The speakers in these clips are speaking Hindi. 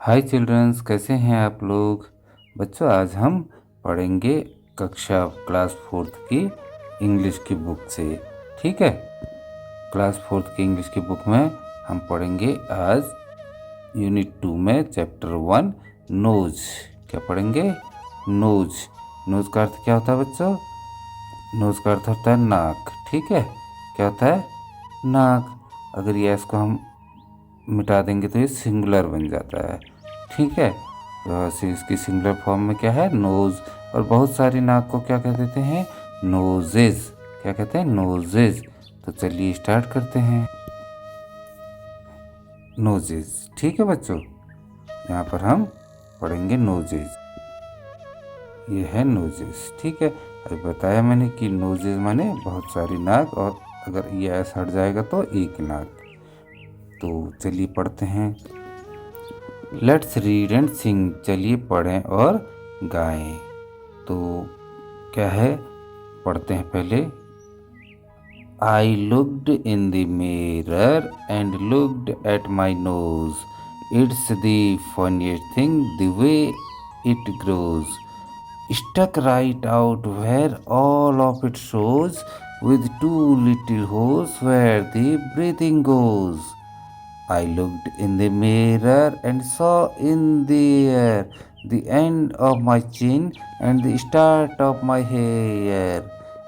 हाय चिल्ड्रंस, कैसे हैं आप लोग। बच्चों, आज हम पढ़ेंगे कक्षा क्लास फोर्थ की इंग्लिश की बुक से। ठीक है। क्लास फोर्थ की इंग्लिश की बुक में हम पढ़ेंगे आज यूनिट 2 में चैप्टर 1 नोज। क्या पढ़ेंगे? नोज। नोज का अर्थ क्या होता है बच्चों? नोज का अर्थ होता है नाक। ठीक है। क्या होता है? नाक। अगर ये इसको हम मिटा देंगे तो ये सिंगुलर बन जाता है। ठीक है। तो ऐसे इसकी सिंगुलर फॉर्म में क्या है? नोज। और बहुत सारी नाक को क्या कह देते हैं? नोजेज। क्या कहते हैं? नोजेज। तो चलिए स्टार्ट करते हैं। नोजेज। ठीक है बच्चों, यहाँ पर हम पढ़ेंगे नोजेज। ये है नोजेज। ठीक है। अभी बताया मैंने कि नोजेज माने बहुत सारी नाक, और अगर ये ऐसा हट जाएगा तो एक नाक। तो चलिए पढ़ते हैं। लेट्स रीड एंड सिंग। चलिए पढ़ें और गाएं। तो क्या है, पढ़ते हैं पहले। I looked in the mirror and looked at my nose. It's the funniest thing the way it grows. Stuck right out where all of it shows, with two little holes where the breathing goes. I looked in the mirror and saw in the air the end of my chin and the start of my hair.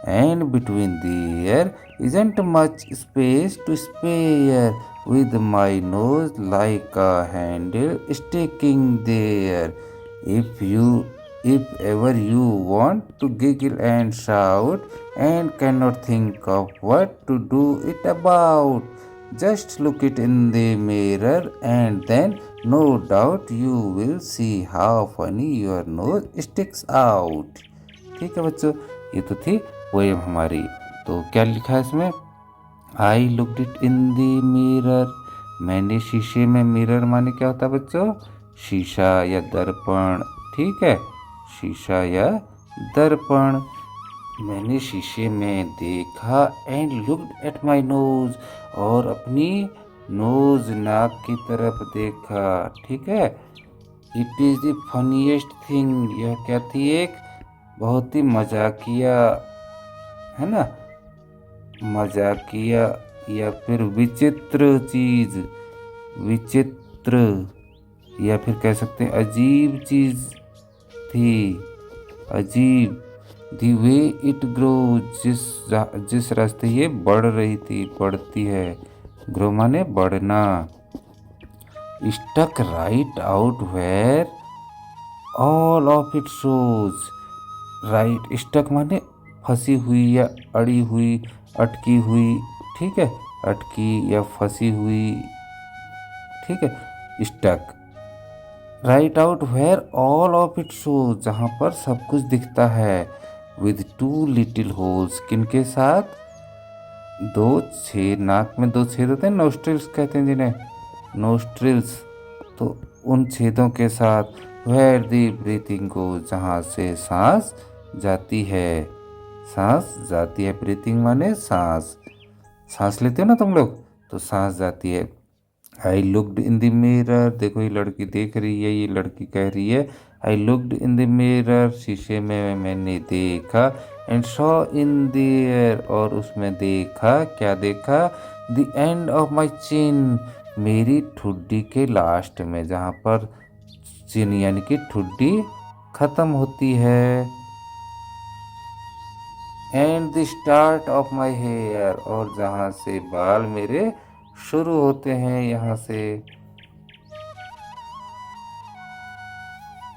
And between the air isn't much space to spare, with my nose like a handle sticking there. If ever you want to giggle and shout and cannot think of what to do it about, just look it in the mirror and then no doubt you will see how funny your nose sticks out. ठीक है बच्चों, ये तो थी पोएम हमारी। तो क्या लिखा है इसमें? I looked it in the mirror. मैंने शीशे में, मिरर माने क्या होता है बच्चों? शीशा या दर्पण। ठीक है, शीशा या दर्पण। मैंने शीशे में देखा and looked at my nose, और अपनी नोज, नाक की तरफ देखा। ठीक है। It is the funniest thing. यह क्या थी? एक बहुत ही मजाकिया, है ना, मजाकिया या फिर विचित्र चीज। विचित्र या फिर कह सकते हैं अजीब चीज थी। अजीब। दी वे इट ग्रो, जिस रास्ते ये बढ़ रही थी, बढ़ती है। ग्रो माने बढ़ना। Stuck right out where all of it shows. Right, stuck माने फंसी हुई या अड़ी हुई, अटकी हुई। ठीक है, अटकी या फंसी हुई। ठीक है, stuck. Right out where all of it shows, जहाँ पर सब कुछ दिखता है। विद टू लिटिल होल्स, किनके साथ? दो छेद। नाक में दो छेद होते हैं, नोस्ट्रिल्स कहते हैं जिन्हें, नोस्ट्रिल्स। तो उन छेदों के साथ। वेयर दी ब्रीथिंग को, जहाँ से सांस जाती है। सांस जाती है। ब्रीथिंग माने सांस। सांस लेते हो ना तुम लोग, तो सांस जाती है। I looked in the mirror. देखो ये लड़की देख रही है, ये लड़की कह रही है I looked in the mirror, शीशे में मैंने देखा। And saw in the air, और उसमें देखा, क्या देखा? द एंड ऑफ माई चिन, मेरी ठुड्डी के लास्ट में, जहाँ पर चिन यानी कि ठुड्डी खत्म होती है। And the start of my hair, और जहाँ से बाल मेरे शुरू होते हैं, यहाँ से।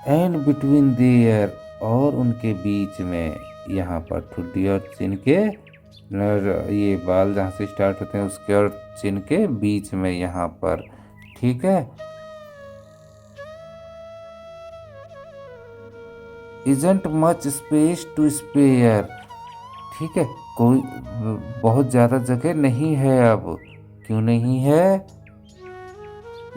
एंड बिटवीन देयर, और उनके बीच में, यहाँ पर ठुड्डी और चिन के, ये बाल जहाँ से स्टार्ट होते हैं उसके और चिन के बीच में, यहाँ पर। ठीक है। Isn't much space to spare. ठीक है, कोई बहुत ज़्यादा जगह नहीं है अब। क्यों नहीं है?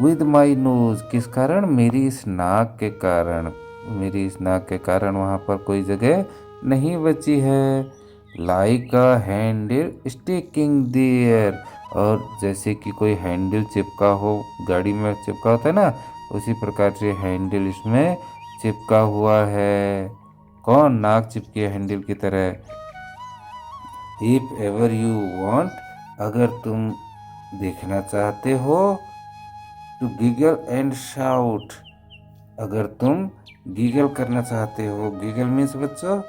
विद माई नोज, किस कारण? मेरी इस नाक के कारण। मेरी इस नाक के कारण वहाँ पर कोई जगह नहीं बची है। Like a handle sticking there, और जैसे कि कोई हैंडल चिपका हो, गाड़ी में चिपका होता है ना, उसी प्रकार से हैंडल इसमें चिपका हुआ है। कौन? नाक चिपकी है हैंडल की तरह। इफ एवर यू वॉन्ट, अगर तुम देखना चाहते हो, टू गिगल एंड शाउट, अगर तुम गीगल करना चाहते हो। गीगल मीन्स बच्चों,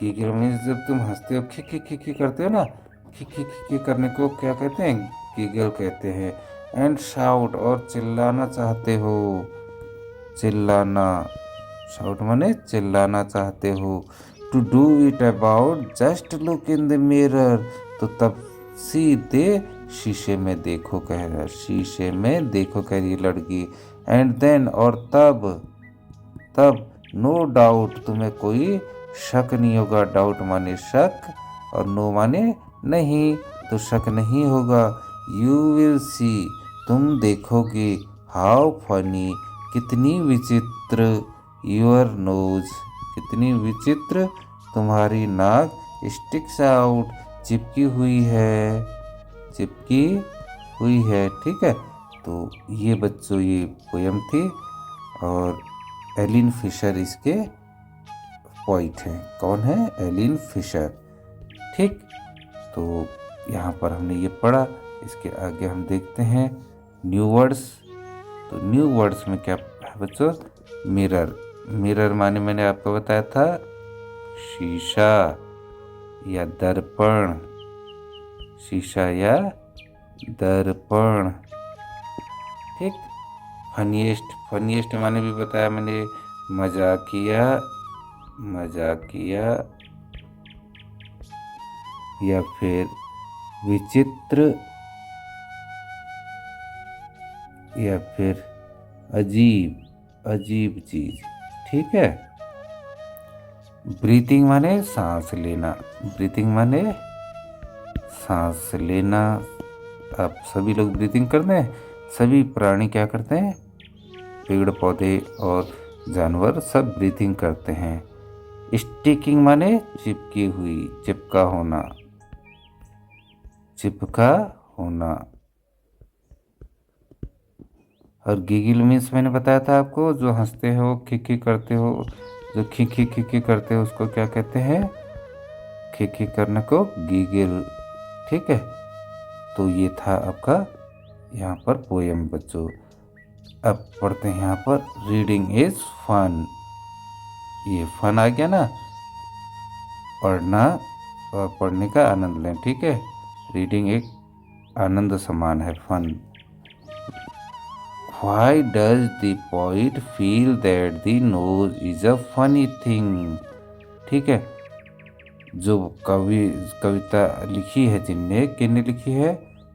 गीगल मीन्स जब तुम हंसते हो, खी खी खी खी करते हो ना, खी खी खी खी करने को क्या कहते हैं? गीगल कहते हैं। एंड शाउट, और चिल्लाना चाहते हो, चिल्लाना, शाउट माने चिल्लाना चाहते हो। To do it about, just look in the mirror, तो तब सीधे शीशे में देखो कह रहा है, शीशे में देखो कह रही है लड़की। एंड देन, और तब, तब नो डाउट, तुम्हें कोई शक नहीं होगा। डाउट माने शक और नो माने नहीं, तो शक नहीं होगा। यू विल सी, तुम देखोगे, हाउ फनी, कितनी विचित्र, योर नोज, कितनी विचित्र तुम्हारी नाक, स्टिक्स आउट, चिपकी हुई है, चिपकी हुई है। ठीक है, तो ये बच्चों ये पोयम थी और एलिन फिशर इसके पोइट हैं। कौन है? Aileen Fisher. ठीक, तो यहाँ पर हमने ये पढ़ा। इसके आगे हम देखते हैं न्यू वर्ड्स। तो न्यू वर्ड्स में क्या है बच्चों? मिरर। मिरर माने मैंने आपको बताया था शीशा या दर्पण, शीशा या दर्पण। ठीक, फनीएस्ट, फनीएस्ट माने भी बताया मैंने, मजाकिया, मजाकिया या फिर विचित्र या फिर अजीब, अजीब चीज। ठीक है, ब्रीथिंग माने सांस लेना, ब्रीथिंग माने सांस लेना। आप सभी लोग ब्रीथिंग करते हैं, सभी प्राणी क्या करते हैं, पेड़ पौधे और जानवर सब ब्रीथिंग करते हैं। स्टिकिंग माने चिपकी हुई, चिपका होना, चिपका होना। और गिगिल मीन्स मैंने बताया था आपको, जो हंसते हो, खिखी करते हो, जो खिखी खिखी करते हो उसको क्या कहते हैं? खिखी करने को गिगिल। ठीक है, तो ये था आपका यहाँ पर पोयम बच्चों। अब पढ़ते हैं यहाँ पर, रीडिंग इज फन। ये फन आ गया ना, पढ़ना और पढ़ने का आनंद लें। ठीक है, रीडिंग एक आनंद समान है, fun. Why does the poet feel that the nose is a funny thing? ठीक है, जो कविता लिखी है, जिनने, किसने लिखी है?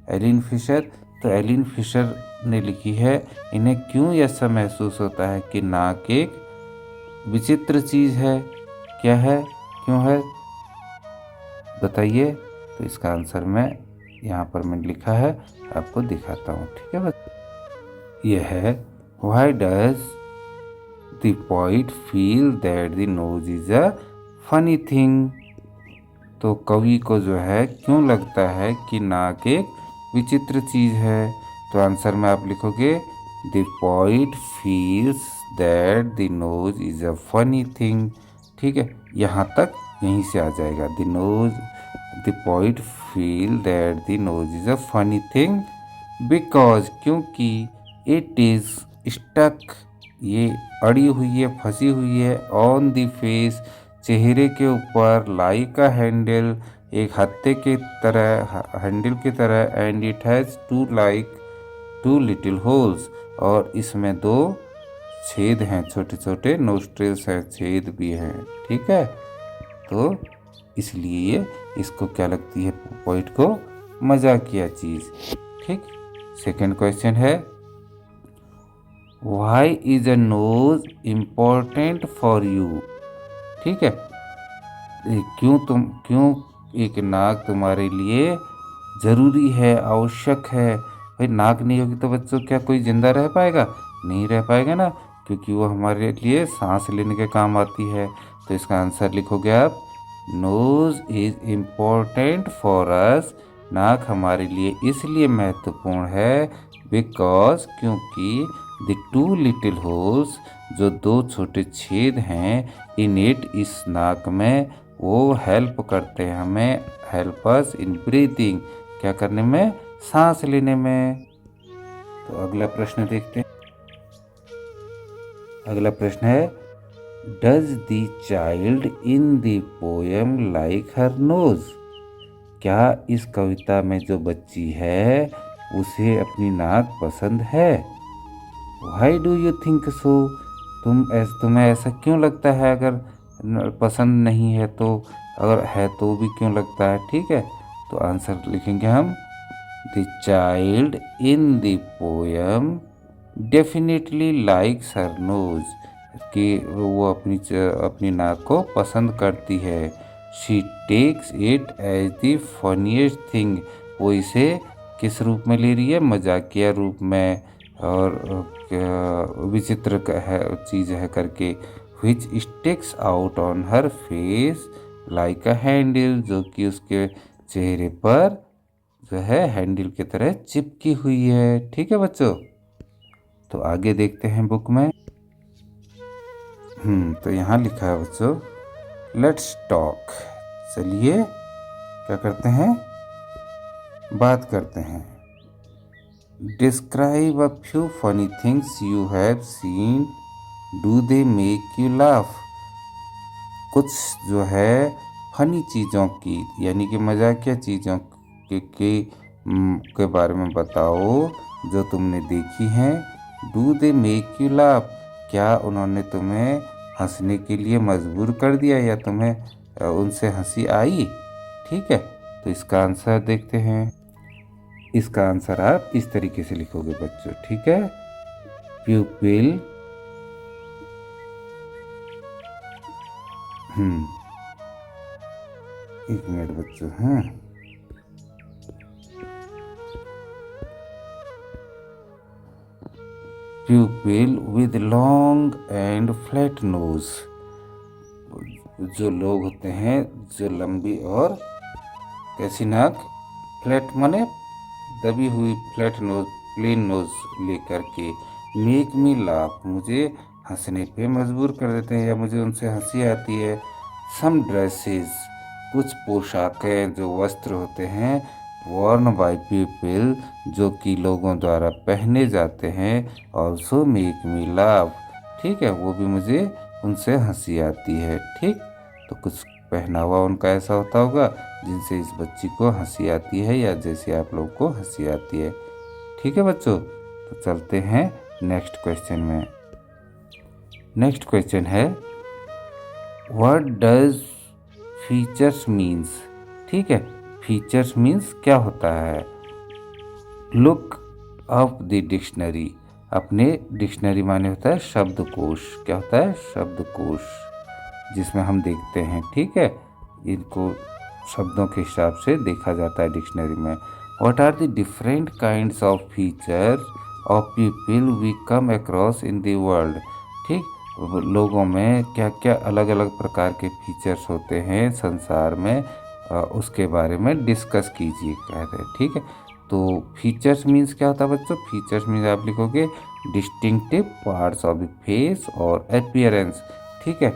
Aileen Fisher. तो एलिन फिशर ने लिखी है, इन्हें क्यों ऐसा महसूस होता है कि नाक एक विचित्र चीज है? क्या है, क्यों है, बताइए। तो इसका आंसर मैं यहाँ पर मैंने लिखा है, आपको दिखाता हूँ। ठीक है बस, यह है why does the poet feel that the nose is a funny thing? तो कवि को जो है क्यों लगता है कि नाक एक विचित्र चीज है? तो आंसर में आप लिखोगे the poet feels that the nose is a funny thing। ठीक है, यहाँ तक यहीं से आ जाएगा। the poet feel that the nose is a funny thing because, क्योंकि इट इज स्टक, ये अड़ी हुई है, फंसी हुई है, ऑन द फेस, चेहरे के ऊपर, लाइक अ हैंडल, एक हत्थे के तरह, हैंडल की तरह। And it has two little holes, और इसमें दो छेद हैं, छोटे छोटे नोस्ट्रिल्स हैं, छेद भी हैं। ठीक है, तो इसलिए ये इसको क्या लगती है पोइट को? मजाकिया चीज। ठीक, सेकंड क्वेश्चन है, Why is a nose important for you? ठीक है, क्यों एक नाक तुम्हारे लिए जरूरी है, आवश्यक है? भाई नाक नहीं होगी तो बच्चों क्या कोई जिंदा रह पाएगा? नहीं रह पाएगा ना, क्योंकि वो हमारे लिए सांस लेने के काम आती है। तो इसका आंसर लिखोगे आप, nose is important for us नाक हमारे लिए इसलिए महत्वपूर्ण है बिकॉज क्योंकि द टू लिटिल होल्स जो दो छोटे छेद हैं इन इट इस नाक में वो हेल्प करते हैं हमें हेल्प अस इन ब्रीथिंग क्या करने में सांस लेने में। तो अगला प्रश्न देखते हैं। अगला प्रश्न है does the child in the poem like her nose. क्या इस कविता में जो बच्ची है उसे अपनी नाक पसंद है। Why do you think so. तुम्हें ऐसा क्यों लगता है। अगर पसंद नहीं है तो अगर है तो भी क्यों लगता है। ठीक है तो आंसर लिखेंगे हम the child in the poem definitely likes her nose कि वो अपनी नाक को पसंद करती है। She takes it as the funniest thing वो इसे किस रूप में ले रही है मजाकिया रूप में और विचित्र है चीज़ है करके। Which sticks out on her face like a handle जो कि उसके चेहरे पर जो है हैंडल की तरह चिपकी हुई है। ठीक है बच्चों तो आगे देखते हैं बुक में। तो यहाँ लिखा है बच्चों लेट्स टॉक। चलिए क्या करते हैं बात करते हैं। Describe a few funny things you have seen do they make you laugh. कुछ जो है फनी चीज़ों की यानी कि मजाकिया चीज़ों के बारे में बताओ जो तुमने देखी हैं। Do they make you laugh क्या उन्होंने तुम्हें हंसने के लिए मजबूर कर दिया या तुम्हें उनसे हंसी आई। ठीक है तो इसका आंसर देखते हैं। इसका आंसर आप इस तरीके से लिखोगे बच्चों। ठीक है प्यूपिल एक मिनट बच्चों प्यूपिल with long and flat knows जो लोग होते हैं जो लंबी और कैसी नाक फ्लैट माने दबी हुई फ्लैट नोज प्लेन नोज लेकर के मेक मी लाफ मुझे हंसने पे मजबूर कर देते हैं या मुझे उनसे हंसी आती है। सम ड्रेसेस कुछ पोशाकें जो वस्त्र होते हैं वर्न बाय पीपल जो कि लोगों द्वारा पहने जाते हैं ऑल्सो मेक मी लाफ। ठीक है वो भी मुझे उनसे हंसी आती है। ठीक तो कुछ पहनावा उनका ऐसा होता होगा जिनसे इस बच्ची को हंसी आती है या जैसे आप लोग को हंसी आती है। ठीक है बच्चों तो चलते हैं नेक्स्ट क्वेश्चन में। नेक्स्ट क्वेश्चन है व्हाट डज फीचर्स मीन्स। ठीक है फीचर्स मीन्स क्या होता है। लुक अप द डिक्शनरी अपने डिक्शनरी माने होता है शब्दकोश। क्या होता है शब्दकोश जिसमें हम देखते हैं। ठीक है इनको शब्दों के हिसाब से देखा जाता है डिक्शनरी में। What are the different kinds of features of people we come across in the world. ठीक लोगों में क्या क्या अलग अलग प्रकार के फीचर्स होते हैं संसार में उसके बारे में डिस्कस कीजिए कह रहे हैं। ठीक है तो फीचर्स मीन्स क्या होता है बच्चों। फीचर्स मीन्स आप लिखोगे distinctive parts of the face और अपीयरेंस। ठीक है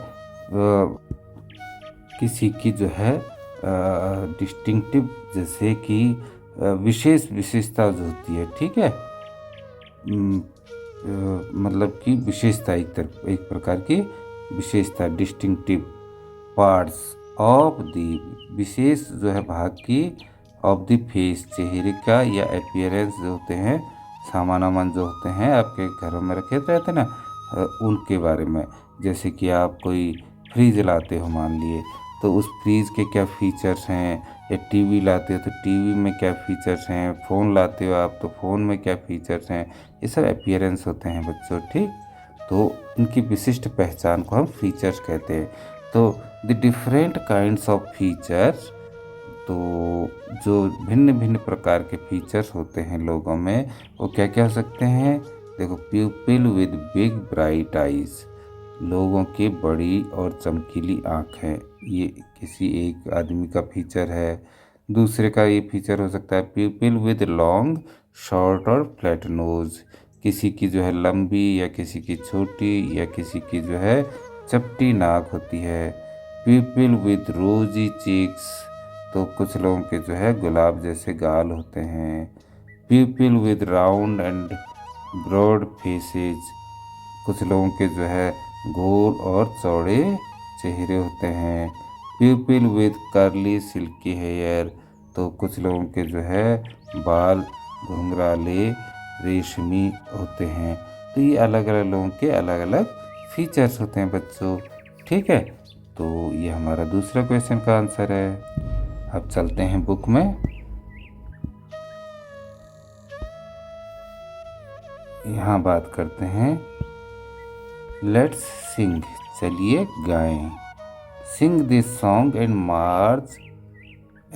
किसी की जो है डिस्टिंक्टिव जैसे कि विशेष विशेषता जो होती है। ठीक है मतलब कि विशेषता एक प्रकार की विशेषता डिस्टिंक्टिव पार्ट्स ऑफ द विशेष जो है भाग की ऑफ द फेस चेहरे का या अपीयरेंस जो होते हैं सामान वामान जो होते हैं आपके घरों में रखे रहते हैं ना उनके बारे में। जैसे कि आप कोई फ्रिज लाते हो मान लिए तो उस फ्रिज के क्या फीचर्स हैं या टीवी लाते हो तो टीवी में क्या फीचर्स हैं। फ़ोन लाते हो आप तो फ़ोन में क्या फीचर्स हैं। ये सब अपीयरेंस होते हैं बच्चों। ठीक तो इनकी विशिष्ट पहचान को हम फीचर्स कहते हैं। तो the different kinds of features तो जो भिन्न भिन्न प्रकार के फीचर्स होते हैं लोगों में वो क्या क्या हो सकते हैं। देखो प्यूपिल विद बिग ब्राइट आइज लोगों की बड़ी और चमकीली आँखें ये किसी एक आदमी का फीचर है। दूसरे का ये फीचर हो सकता है पीपल विद लॉन्ग, शॉर्ट और फ्लैट नोज। किसी की जो है लंबी या किसी की छोटी या किसी की जो है चपटी नाक होती है। पीपल विद रोजी चीक्स, तो कुछ लोगों के जो है गुलाब जैसे गाल होते हैं। People with round and broad faces, कुछ लोगों के जो है गोल और चौड़े चेहरे होते हैं। People with curly silky hair, तो कुछ लोगों के जो है बाल घुंघराले रेशमी होते हैं। तो ये अलग अलग लोगों के अलग अलग फीचर्स होते हैं बच्चों। ठीक है, तो ये हमारा दूसरा क्वेश्चन का आंसर है। अब चलते हैं बुक में। यहाँ बात करते हैं लेट्स सिंग, चलिए गाएं। Sing this song and march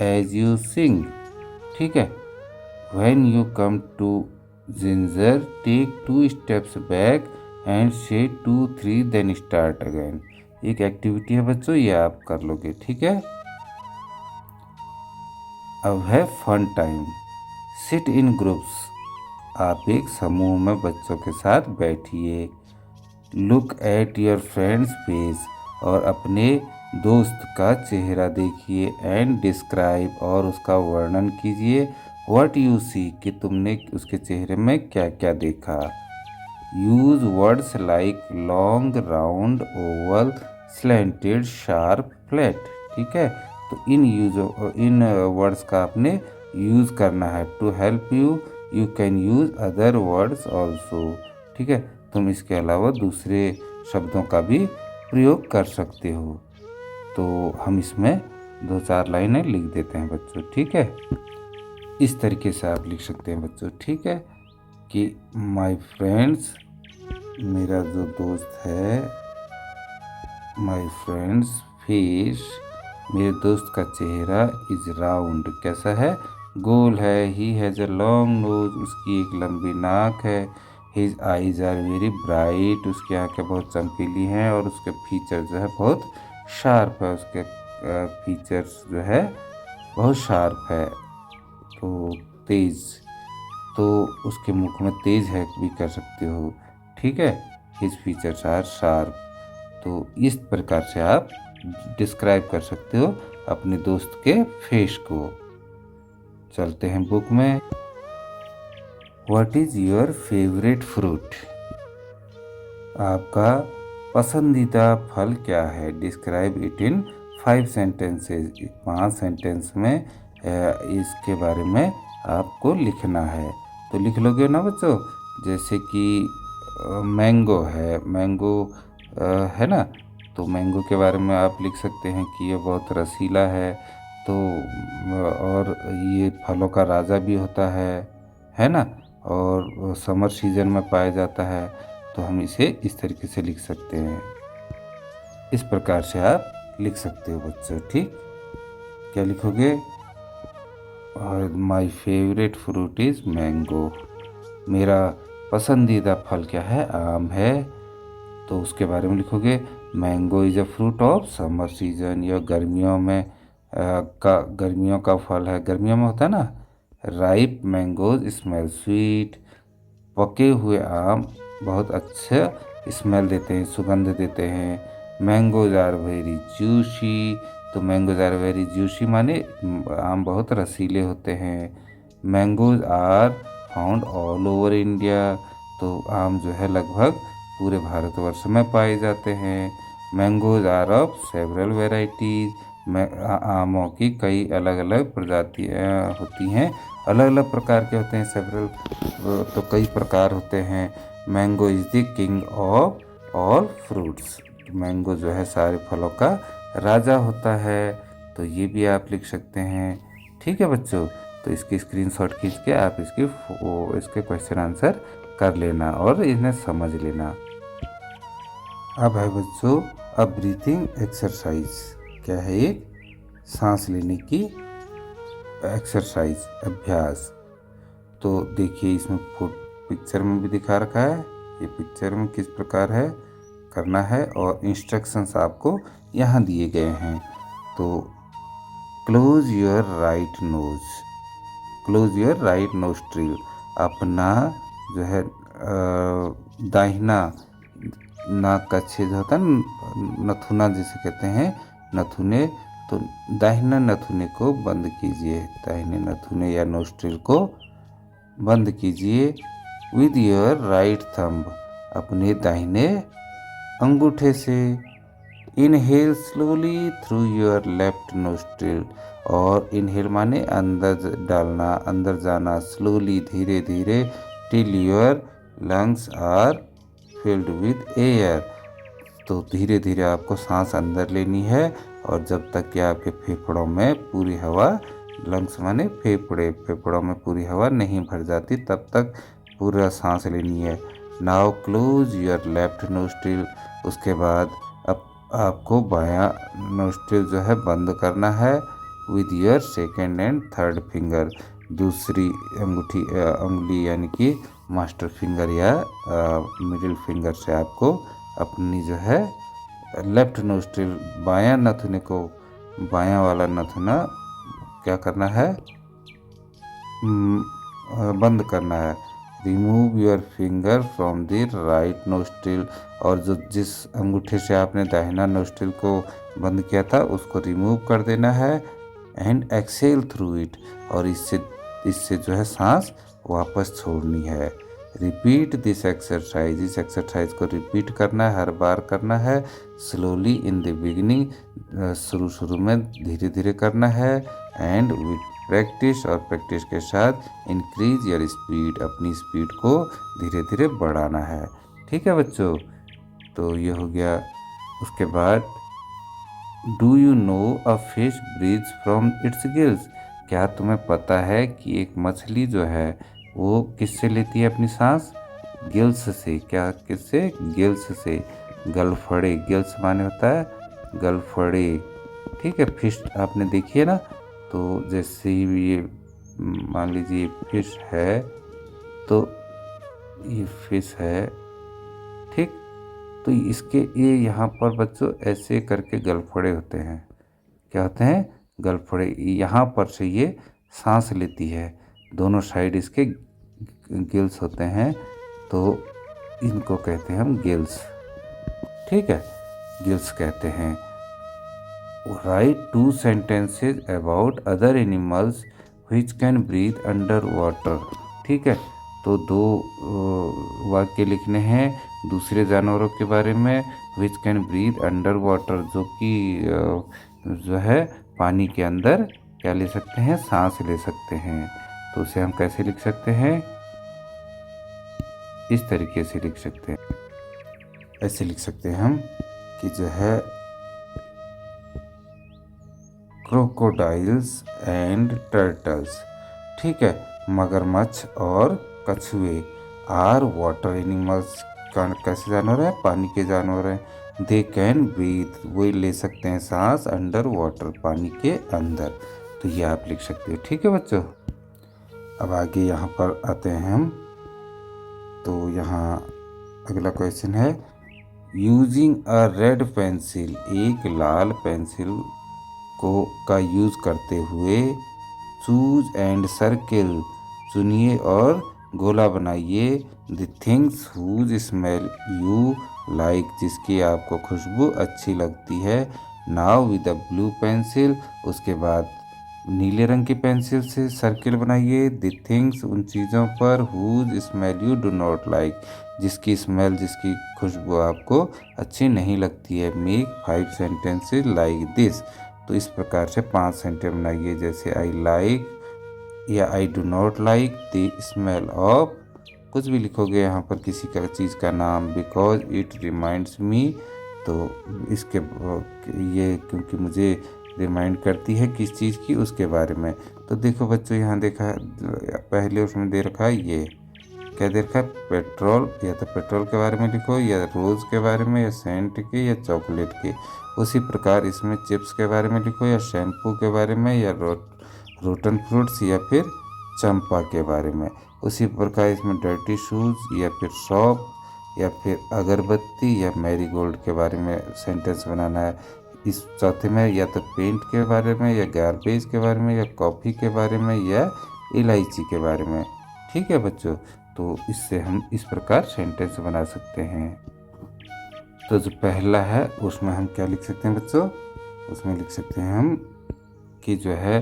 as you sing. ठीक है, when you come to ginger take 2 steps back and say 2 3 then start again. एक एक्टिविटी है बच्चों, ये आप कर लोगे। ठीक है, अब है fun time. Sit in groups, आप एक समूह में बच्चों के साथ बैठिए। Look at your friend's face, और अपने दोस्त का चेहरा देखिए। एंड डिस्क्राइब, और उसका वर्णन कीजिए। व्हाट यू सी, कि तुमने उसके चेहरे में क्या क्या देखा। Use words like long, round, Oval, slanted, sharp, flat. ठीक है, तो इन वर्ड्स का आपने यूज़ करना है। To help you you can use other words also. ठीक है, तुम इसके अलावा दूसरे शब्दों का भी प्रयोग कर सकते हो। तो हम इसमें 2-4 लाइनें लिख देते हैं बच्चों। ठीक है, इस तरीके से आप लिख सकते हैं बच्चों। ठीक है, कि माय फ्रेंड्स, मेरा जो दोस्त है, माय फ्रेंड्स फेस, मेरे दोस्त का चेहरा, इज राउंड, कैसा है, गोल है। He has a long nose, उसकी एक लंबी नाक है। His eyes are very bright, उसकी आंखें बहुत चमकीली हैं। और उसके फीचर जो है बहुत शार्प है, उसके फीचर्स जो है बहुत शार्प है। तो तेज, तो उसके मुख में तेज है भी कर सकते हो। ठीक है, हिज फीचर्स आर शार्प। तो इस प्रकार से आप डिस्क्राइब कर सकते हो अपने दोस्त के फेस को। चलते हैं बुक में। What is your favourite fruit, आपका पसंदीदा फल क्या है। Describe it in 5 sentences, 5 sentence में इसके बारे में आपको लिखना है। तो लिख लोगे ना बच्चों। जैसे कि मैंगो है, मैंगो है ना, तो मैंगो के बारे में आप लिख सकते हैं कि ये बहुत रसीला है। तो और ये फलों का राजा भी होता है ना, और समर सीजन में पाया जाता है। तो हम इसे इस तरीके से लिख सकते हैं। इस प्रकार से आप लिख सकते हो बच्चों। ठीक, क्या लिखोगे। और my favourite fruit is mango, मेरा पसंदीदा फल क्या है, आम है। तो उसके बारे में लिखोगे mango is a fruit of summer season. यह गर्मियों में गर्मियों का फल है, गर्मियों में होता है ना। राइप मैंगोज स्मेल स्वीट, पके हुए आम बहुत अच्छा स्मेल देते हैं, सुगंध देते हैं। मैंगोज आर वेरी जूसी, तो मैंगोज आर वेरी जूसी माने आम बहुत रसीले होते हैं। Mangoes are found all over India, तो आम जो है लगभग पूरे भारतवर्ष में पाए जाते हैं। Mangoes are of several varieties, आमों की कई अलग अलग प्रजातियाँ होती हैं, अलग अलग प्रकार के होते हैं। सेवरल तो कई प्रकार होते हैं। Mango is the king of all fruits, mango जो है सारे फलों का राजा होता है। तो ये भी आप लिख सकते हैं। ठीक है बच्चों, तो इसकी स्क्रीनशॉट खींच के आप इसके क्वेश्चन आंसर कर लेना और इन्हें समझ लेना। अब है बच्चों अब ब्रीथिंग एक्सरसाइज। क्या है, एक सांस लेने की एक्सरसाइज, अभ्यास। तो देखिए इसमें पिक्चर में भी दिखा रखा है, ये पिक्चर में किस प्रकार है करना है, और इंस्ट्रक्शंस आपको यहाँ दिए गए हैं। तो close your right nose, close your right nostril, अपना जो है दाहिना नाक का छेद होता है नथुना जिसे कहते हैं नथुने, तो दाहिना नथुने को बंद कीजिए, दाहिने नथुने या नोस्ट्रिल को बंद कीजिए। विद योर राइट थंब, अपने दाहिने अंगूठे से। Inhale slowly through your left nostril, और इनहेल माने अंदर डालना, अंदर जाना, स्लोली धीरे धीरे, till your lungs are filled with air, तो धीरे धीरे आपको सांस अंदर लेनी है, और जब तक कि आपके फेफड़ों में पूरी हवा, लंग्स माने फेफड़े, फेफड़ों में पूरी हवा नहीं भर जाती तब तक पूरा सांस लेनी है। Now close your left nostril, उसके बाद अब आपको बायां नोस्ट्रिल जो है बंद करना है। With your second and third finger, दूसरी उंगली यानी कि मास्टर फिंगर या मिडिल फिंगर से आपको अपनी जो है लेफ्ट नोस्ट्रिल, बायां नथुने को, बायां वाला नथुना क्या करना है, बंद करना है। Remove your finger from the right nostril, और जो जिस अंगूठे से आपने दाहिना नोस्ट्रिल को बंद किया था उसको रिमूव कर देना है। एंड एक्सेल थ्रू इट, और इससे जो है सांस वापस छोड़नी है। रिपीट दिस एक्सरसाइज, इस एक्सरसाइज को रिपीट करना है, हर बार करना है। स्लोली इन द बिगिनिंग, शुरू में धीरे धीरे करना है। एंड विद प्रैक्टिस, और प्रैक्टिस के साथ इंक्रीज योर स्पीड, अपनी स्पीड को धीरे धीरे बढ़ाना है। ठीक है बच्चों, तो ये हो गया। उसके बाद do you know a fish breathes from its gills, क्या तुम्हें पता है कि एक मछली जो है वो किससे लेती है अपनी सांस, गिल्स से। क्या किससे, गिल्स से, गलफड़े, गिल्स माने होता है गलफड़े। ठीक है, फिश आपने देखी है ना, तो जैसे ही ये मान लीजिए फिश है, तो ये फिश है, ठीक, तो इसके ये यहाँ पर बच्चों ऐसे करके गलफड़े होते हैं, क्या होते हैं, गलफड़े, यहाँ पर से ये सांस लेती है, दोनों साइड इसके गिल्स होते हैं, तो इनको कहते हैं हम गिल्स। ठीक है, गिल्स कहते हैं। Write 2 sentences about other animals which can breathe under water. ठीक है, तो 2 वाक्य लिखने हैं दूसरे जानवरों के बारे में, which can breathe under water, जो कि जो है पानी के अंदर क्या ले सकते हैं, सांस ले सकते हैं। तो उसे हम कैसे लिख सकते हैं, इस तरीके से लिख सकते हैं, ऐसे लिख सकते हैं हम कि जो है क्रोकोडाइल्स एंड टर्टल्स। ठीक है, मगरमच्छ और कछुए आर वाटर एनिमल्स, कैसे जानवर है, पानी के जानवर हैं। दे कैन ब्रीथ, वो ले सकते हैं सांस, अंडर वाटर, पानी के अंदर। तो ये आप लिख सकते हो। ठीक है बच्चों, अब आगे यहाँ पर आते हैं हम, तो यहाँ अगला क्वेश्चन है, यूजिंग अ रेड पेंसिल, एक लाल पेंसिल का यूज करते हुए, चूज एंड सर्किल, चुनिए और गोला बनाइए, the things whose smell you like, जिसकी आपको खुशबू अच्छी लगती है। Now with a blue pencil, उसके बाद नीले रंग की पेंसिल से सर्किल बनाइए, द थिंग्स, उन चीज़ों पर, whose smell you do not like, जिसकी स्मेल, जिसकी खुशबू आपको अच्छी नहीं लगती है। मेक 5 सेंटेंसेस लाइक दिस, तो इस प्रकार से 5 सेंटेंस बनाइए, जैसे आई लाइक या I do not like the smell of, कुछ भी लिखोगे यहाँ पर किसी का चीज़ का नाम, बिकॉज इट रिमाइंड्स मी, तो इसके ये क्योंकि मुझे रिमाइंड करती है किस चीज़ की, उसके बारे में। तो देखो बच्चों, यहाँ देखा पहले उसमें दे रखा है, ये क्या दे रखा है, पेट्रोल, या तो पेट्रोल के बारे में लिखो, या रोज़ के बारे में, या सेंट के, या चॉकलेट के। उसी प्रकार इसमें चिप्स के बारे में लिखो, या शैम्पू के बारे में, या रोटन फ्रूट्स, या फिर चंपा के बारे में। उसी प्रकार इसमें डर्टी शूज़, या फिर शॉप, या फिर अगरबत्ती, या मैरीगोल्ड के बारे में सेंटेंस बनाना है। इस चौथे में या तो पेंट के बारे में या गार्बेज के बारे में या कॉफ़ी के बारे में या इलायची के बारे में। ठीक है बच्चों, तो इससे हम इस प्रकार सेंटेंस बना सकते हैं। तो जो पहला है उसमें हम क्या लिख सकते हैं बच्चों, उसमें लिख सकते हैं हम कि जो है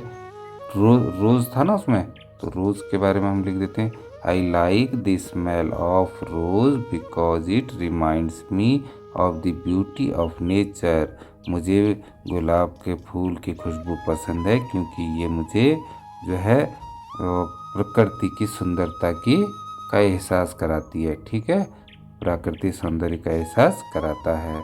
रोज़ था ना उसमें, तो रोज़ के बारे में हम लिख देते हैं I like the smell of rose because it reminds me of the beauty of nature. मुझे गुलाब के फूल की खुशबू पसंद है क्योंकि ये मुझे जो है प्रकृति की सुंदरता का एहसास कराती है। ठीक है, प्राकृतिक सौंदर्य का एहसास कराता है।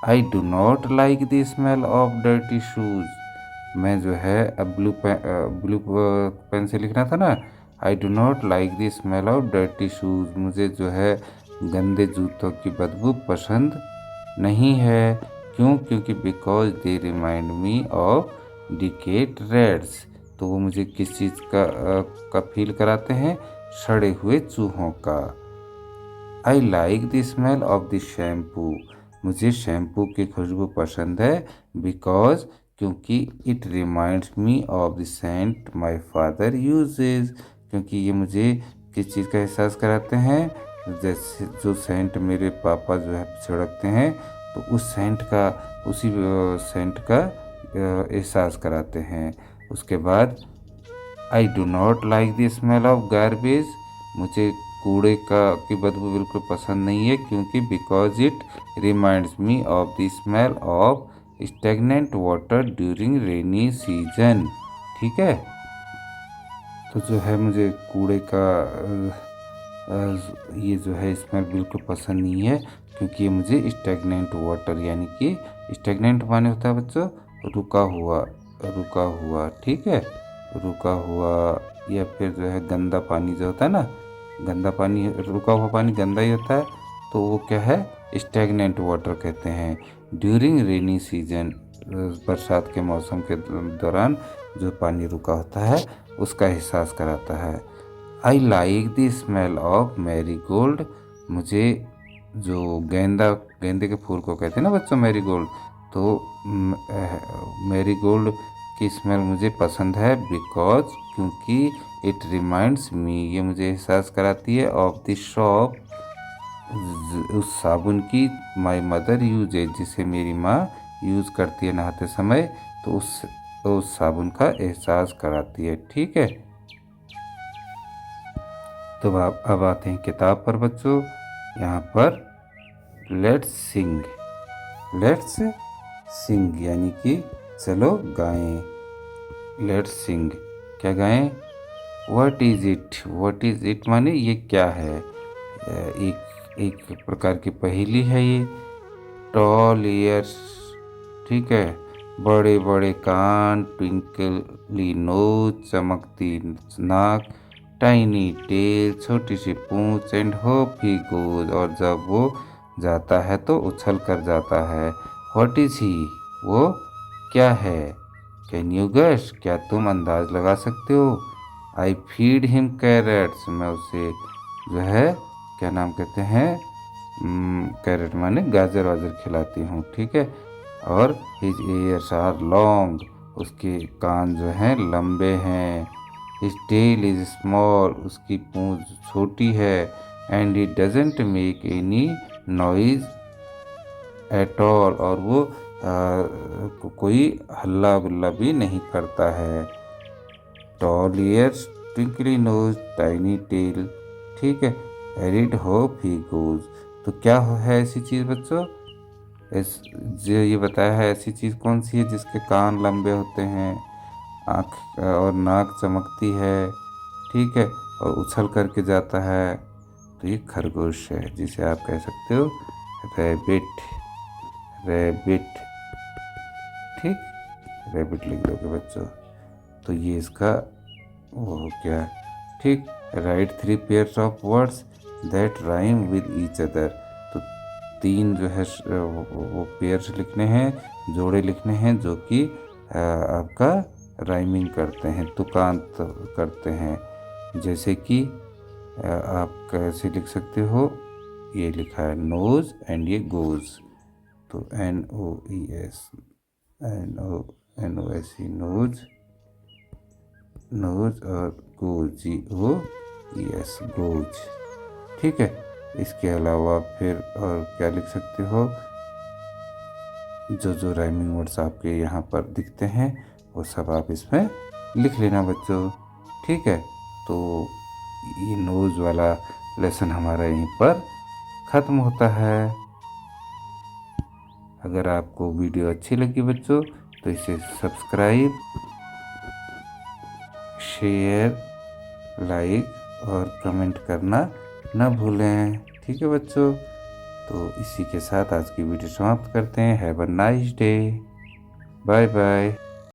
I do not like the smell of dirty shoes. मैं जो है अब ब्लू पेन से लिखना था ना, I do not like the smell of dirty shoes. मुझे जो है गंदे जूतों की बदबू पसंद नहीं है। क्यों? क्योंकि because they remind me of decayed rats. तो वो मुझे किस चीज़ का फील कराते हैं? सड़े हुए चूहों का। I like the smell of the shampoo. मुझे शैम्पू की खुशबू पसंद है बिकॉज क्योंकि it reminds me of the scent my father uses. क्योंकि ये मुझे किस चीज़ का एहसास कराते हैं? जैसे जो सेंट मेरे पापा जो है छिड़कते हैं, तो उसी सेंट का एहसास कराते हैं। उसके बाद I do not like the smell of garbage. मुझे कूड़े की बदबू बिल्कुल पसंद नहीं है क्योंकि because it reminds me of the smell of stagnant water during rainy season. ठीक है, तो जो है मुझे कूड़े का ये जो है स्मेल बिल्कुल पसंद नहीं है क्योंकि ये मुझे स्टेगनेंट वाटर, यानी कि स्टेगनेंट माने होता है बच्चों रुका हुआ। ठीक है, रुका हुआ, या फिर जो है गंदा पानी जो होता है ना, गंदा पानी, रुका हुआ पानी गंदा ही होता है, तो वो क्या है? स्टेगनेंट वाटर कहते हैं। ड्यूरिंग रेनी सीजन, बरसात के मौसम के दौरान जो पानी रुका होता है उसका एहसास कराता है। आई like the smell of marigold. मुझे जो गेंदे के फूल को कहते हैं ना बच्चों मैरीगोल्ड, तो मैरीगोल्ड की स्मेल मुझे पसंद है बिकॉज क्योंकि इट रिमाइंड्स मी, ये मुझे एहसास कराती है ऑफ द शॉप, उस साबुन की माई मदर यूजेज, जिसे मेरी माँ यूज़ करती है नहाते समय, तो उस साबुन का एहसास कराती है। ठीक है, तो अब आते हैं किताब पर बच्चों। यहाँ पर लेट्स सिंग यानी कि चलो गाएं। लेट्स सिंग, क्या गाएं? व्हाट इज़ इट माने ये क्या है? एक प्रकार की पहेली है ये। टॉल ईयर्स, ठीक है, बड़े बड़े कान, ट्विंकली नोज, चमकती नाक, टाइनी टेल, छोटी सी पूंछ, एंड होप ही गोज, और जब वो जाता है तो उछल कर जाता है। व्हाट इज ही, वो क्या है? कैन यू गेस, क्या तुम अंदाज लगा सकते हो? आई फीड हिम कैरेट्स, मैं उसे जो है क्या नाम कहते हैं, कैरेट माने गाजर वाजर खिलाती हूँ। ठीक है, और हिज ईयर्स आर लॉन्ग, उसके कान जो हैं लंबे हैं। हिज टेल इज स्मॉल, उसकी पूंछ छोटी है। And he doesn't make any noise at all, और वो कोई हल्ला गुल्ला भी नहीं करता है। Tall ears, twinkly nose, tiny tail, ठीक है, एरिड होप ही गोज। तो क्या है ऐसी चीज़ बच्चों? जो ये बताया है ऐसी चीज़ कौन सी है जिसके कान लंबे होते हैं, आँख और नाक चमकती है, ठीक है, और उछल करके जाता है? तो ये खरगोश है, जिसे आप कह सकते हो रैबिट। ठीक, रैबिट लिख दोगे बच्चों, तो ये इसका वो हो गया। ठीक, right 3 pairs of words that rhyme with each other. तो 3 जो है वो पेयर्स लिखने हैं, जोड़े लिखने हैं, जो कि आपका राइमिंग करते हैं, तुकांत करते हैं। जैसे कि आप कैसे लिख सकते हो, ये लिखा है नोज एंड ये गोज, तो NOES, NOSE नोज, नोज और गोज GOES गोज। ठीक है, इसके अलावा फिर और क्या लिख सकते हो, जो राइमिंग वर्ड्स आपके यहाँ पर दिखते हैं वो सब आप इसमें लिख लेना बच्चों। ठीक है, तो ये नोज वाला लेसन हमारा यहीं पर ख़त्म होता है। अगर आपको वीडियो अच्छी लगी बच्चों तो इसे सब्सक्राइब, शेयर, लाइक और कमेंट करना न भूलें। ठीक है बच्चों, तो इसी के साथ आज की वीडियो समाप्त करते हैं। Have a nice day, bye bye.